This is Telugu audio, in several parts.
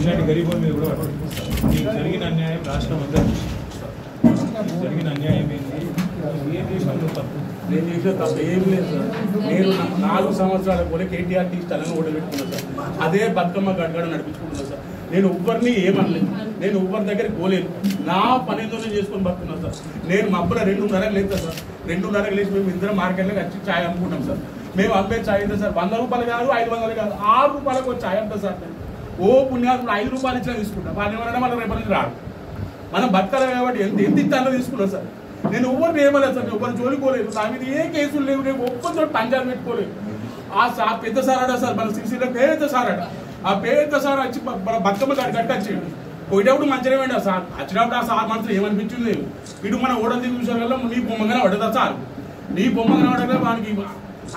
ఇలాంటి గరీబుల మీద కూడా మీకు జరిగిన అన్యాయం రాష్ట్రం అంతా జరిగిన అన్యాయం ఏంటి? ఏం చేసినా తప్పు, నేను చేసిన తప్పు ఏం లేదు సార్. నేను 4 సంవత్సరాల కూడా కేటీఆర్ టీ స్టాల్ అని ఓటర్ పెట్టుకున్నాను సార్. అదే బతుకమ్మ గడగడ నడిపించుకుంటున్నాను సార్. నేను ఎవ్వరిని ఏమనలేదు, నేను ఎవ్వరి దగ్గరికి పోలేదు. నా పనితో నేను చేసుకొని బతుకున్నాను సార్. నేను మా అబ్బున 2:30కి లేస్తా సార్. 2:30కి లేచి మేము ఇద్దరం మార్కెట్లోకి వచ్చి ఛాయ్ అమ్ముకుంటాం సార్. మేము అమ్మే ఛాయ్ అయితే సార్ 100 రూపాయలు కాదు, 500 కాదు, 6 రూపాయలకు ఒక ఛాయ్ అమ్ముతా సార్. ఓ పుణ్యాలు 5 రూపాయలు ఇచ్చినా తీసుకుంటాం. వాళ్ళు ఏమన్నా మన రేపటి నుంచి రాడు. మనం బతకాలి కాబట్టి ఎంత ఇస్తానో తీసుకున్నాం సార్. నేను ఎవరిని ఏమలేదు సార్, ఎవరిని జోలికోలేదు. నా మీద ఏ కేసులు లేవు, నేను ఒక్కరితో పంచాయతీ పెట్టుకోలేదు. ఆ సార్ పెద్ద సార్ అడా సార్, మన సిరిసిలో పెద్ద సార్ అట. ఆ పెద్ద సార్ వచ్చి మన బతుకమ్మ గారి కట్టొచ్చేయండి. పోయేటప్పుడు మంచిగా వేయండి సార్. వచ్చినప్పుడు ఆ సార్ మనసులో ఏమనిపించింది, ఇటు మన ఓడలు దిగు చూసారు కదా, నీ బొమ్మగానే పడదా సార్, నీ బొమ్మగానే పడగా వానికి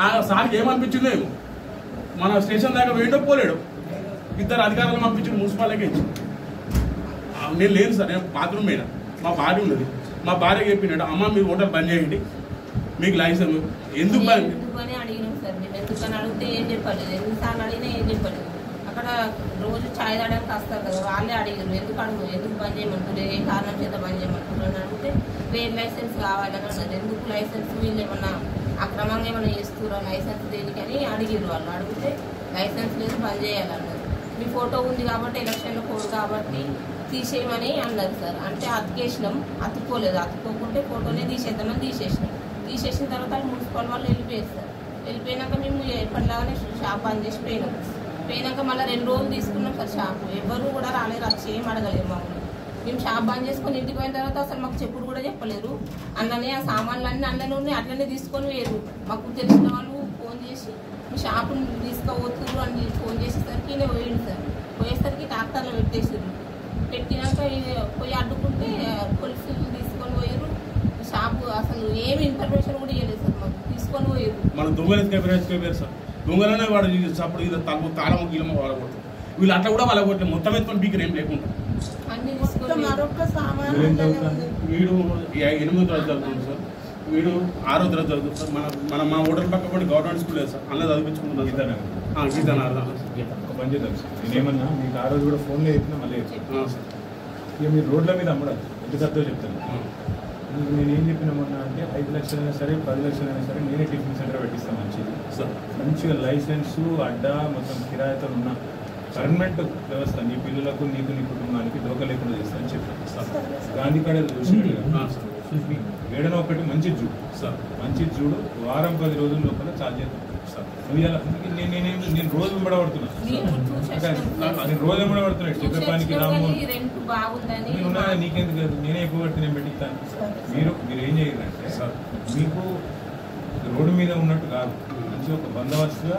ఆ సార్కి ఏమనిపించిందో ఏమో. మన స్టేషన్ దాకా వేయడం పోలేడు. 2 అధికారులు పంపించి మున్సిపాలిటీకి ఇచ్చి నేను లేదు సార్. నేను బాత్రూమ్ మీద మా భార్య ఉన్నది. మా భార్య చెప్పినట్టు, అమ్మ మీరు ఓటర్ బంద్ చేయండి, మీకు లైసెన్స్ ఎందుకు బంద్ అని అడిగినాం సార్. మేము ఎందుకని అడిగితే ఏం చెప్పలేదు, ఎన్నిసార్లు అడిగినా ఏం చెప్పలేదు. అక్కడ రోజు ఛాయ్ తాగడానికి వస్తారు కదా, వాళ్ళే అడిగారు ఎందుకు బంద్ చేయమంటారు, ఏ కారణం చేత బంద్ చేయమంటారు అని అడిగితే ట్రేడ్ లైసెన్స్ కావాలని అన్నారు. ఎందుకు లైసెన్స్, వీళ్ళు ఏమన్నా అక్రమంగా ఏమైనా చేస్తురా, లైసెన్స్ దేనికని అడిగారు. వాళ్ళు అడిగితే లైసెన్స్ లేదు, బంద్ చేయాలన్నారు. మీ ఫోటో ఉంది కాబట్టి ఎలక్షన్లో కోడ్ కాబట్టి తీసేయమని అన్నారు సార్. అంటే అతికేసినాం, అతుక్కోలేదు. అతుక్కోకుంటే ఫోటోనే తీసేద్దామని తీసేసిన తర్వాత మున్సిపల్ వాళ్ళు వెళ్ళిపోయారు సార్. వెళ్ళిపోయినాక మేము ఎప్పటిలాగానే షాప్ బంద్ చేసి పోయినాక మళ్ళీ 2 రోజులు తీసుకున్నాం సార్ షాప్. ఎవరు కూడా రాలేరు, వచ్చి ఏం అడగలేరు మమ్మల్ని. మేము షాప్ బంద్ చేసుకొని ఇంటికి పోయిన తర్వాత అసలు మాకు చెప్పుడు కూడా చెప్పలేరు. అన్ననే ఆ సామాన్లు అన్నీ అన్ననే అట్లనే తీసుకొని వేరు. మాకు తెలిసిన వాళ్ళు ఫోన్ చేసి మీ షాపుని తీసుకోవద్దు అని ఫోన్ చేసేసరికి నేను పోయింది సార్. పోయేసరికి ట్రాక్టర్లో పెట్టేసారు. పెట్టినాక పోయి అడ్డుకుంటే పోలీసులు తీసుకొని పోయారు. షాపు అసలు ఏమి ఇన్ఫర్మేషన్ కూడా ఇవ్వలేదు సార్. మాకు తీసుకొని పోయారు. మన దొంగలు సార్. దొంగలనే వాడు అప్పుడు ఇది తగ్గు తాళము గీలము వాడకూడదు. వీళ్ళు అట్లా కూడా వాళ్ళ కొట్టే మొత్తం ఎత్తుకొని బీకర్ ఏం లేకుండా అన్ని తీసుకొని మరొక సామాన్ వీడు 8వ తరగతి చదువుతుంది సార్. వీడు 6వ తరగతి చదువుతుంది సార్. మా ఓటర్ పక్క కూడా గవర్నమెంట్ స్కూల్ లేదు సార్. అందులో చదివించుకుంటున్నాను పని చేద్దాం సార్. నేనేమన్నా మీకు ఆ రోజు కూడా ఫోన్లో చెప్పినా మళ్ళీ సార్. ఇక మీరు రోడ్ల మీద అమ్మడం ఎంత కరెక్టో చెప్తాను. నేనేం చెప్పినామన్నా అంటే 5 లక్షలైనా సరే 10 లక్షలైనా సరే నేనే టిఫిన్ సెంటర్ పెట్టిస్తాను. మంచిది సార్. మంచిగా లైసెన్సు అడ్డా మొత్తం కిరాయితో ఉన్న పర్మనెంట్ వ్యవస్థ నీ పిల్లలకు నీకు నీ కుటుంబానికి దోక లేకుండా చేస్తానని చెప్పాను సార్. గాంధీ కాడ చూసినట్టుగా ఏడనో ఒకటి మంచి చూడు సార్. మంచి చూడు వారం 10 రోజుల లోపల ఛార్జ్ చేద్దాం సార్. నేను రోజు వెంబడబడుతున్నా, నేను రోజు వెంబడబడుతున్నా. చెప్పడానికి రాము నేనున్నా, నీకెందుకు లేదు, నేనే ఎక్కువ పడితే నేను పెట్టిస్తాను. మీరు ఏం చేయాలంటే సార్, మీకు రోడ్డు మీద ఉన్నట్టు కాదు, మంచి ఒక బందోబస్తుగా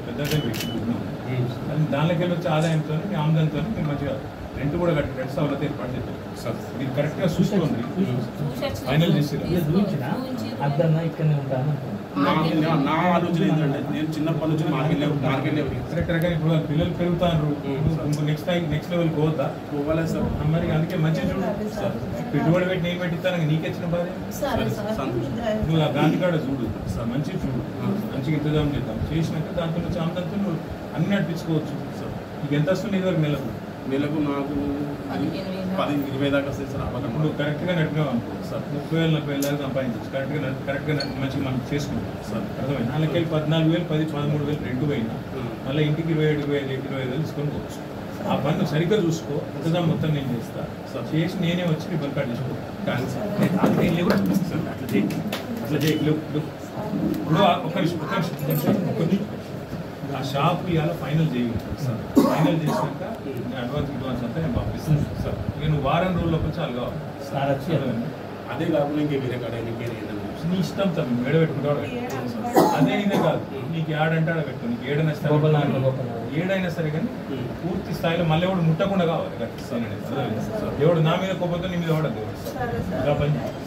పెద్దగా పెట్టుకుంటున్నాం. దానిలోకి వెళ్ళి వచ్చే ఆదాయంతో మీ ఆమ్దాయంతో మీరు మంచిగా రెంట్ కూడా కట్టి రెంట్ సవలత ఏర్పాటు చేస్తారు సార్. మీరు కరెక్ట్గా చూసుకోండి, ఫైనల్ చేసి నా ఆలోచన ఏంటంటే నేను చిన్నప్పటి నుంచి మార్కెట్ కరెక్ట్గా ఇప్పుడు పిల్లలు పెరుగుతారు. నెక్స్ట్ లెవెల్ పోవద్దా? పోవాలి సార్. మరి అందుకే మంచిగా చూడు సార్. పెట్టుబడి పెట్టి నేను పెట్టిస్తాను, నీకెచ్చిన బాధ. నువ్వు ఆ గాంధీ కాడ చూడు సార్, మంచిగా చూడు, మంచిగా ఇంతజాం చేద్దాం. చేసినాక దాంతో నుంచి ఆమ్దంతో నువ్వు అన్ని నడిపించుకోవచ్చు సార్. నీకు ఎంత వస్తుంది ఇదివరకు నెలకు నాకు 10-20 దాకా వస్తాయి సార్. ఇప్పుడు కరెక్ట్గా నడిపినావు అనుకో సార్, 30,000-40,000 దాకా సంపాదించవచ్చు. కరెక్ట్గా మంచిగా మనం చేసుకుంటాం సార్. అర్థమైంది. వాళ్ళకి 14,000 13,000 రెంట్ పోయినా మళ్ళీ ఇంటికి 27,000-25,000 తీసుకొని పోవచ్చు. ఆ పన్ను సరిగ్గా చూసుకో, ఇంతదా మొత్తం నేను చేస్తా సార్. చేసి నేనే వచ్చి నీ బంకాడు చేసుకో. కానీ సార్ అట్లా చేయలేవు. ఇప్పుడు ఒక్క నిమిషం ఆ షాప్ ఇవాళ ఫైనల్ చేయాలి సార్. ఫైనల్ చేసినాక అడ్వాన్స్ అంతా నేను పంపిస్తాను సార్. నేను వారం రోజుల కొంచెం చాలు కావాలి సార్. అదే కాకుండా ఇంకే వేరే కాడ నీ ఇష్టం సార్. మేడ పెట్టుకుంటాడు అదే ఇదే కాదు, నీకు ఏడంటే ఆడ పెట్టు, నీకు ఏడైనా సరే కానీ పూర్తి స్థాయిలో మళ్ళీ ఎవడు ముట్టకుండా కావాలి. ఎవడు నా మీద కోపంతో నీ మీద వాడదు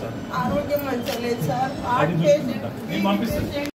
సార్. ఆరోగ్యం మంచిగా లేదు సార్. నేను పంపిస్తాను.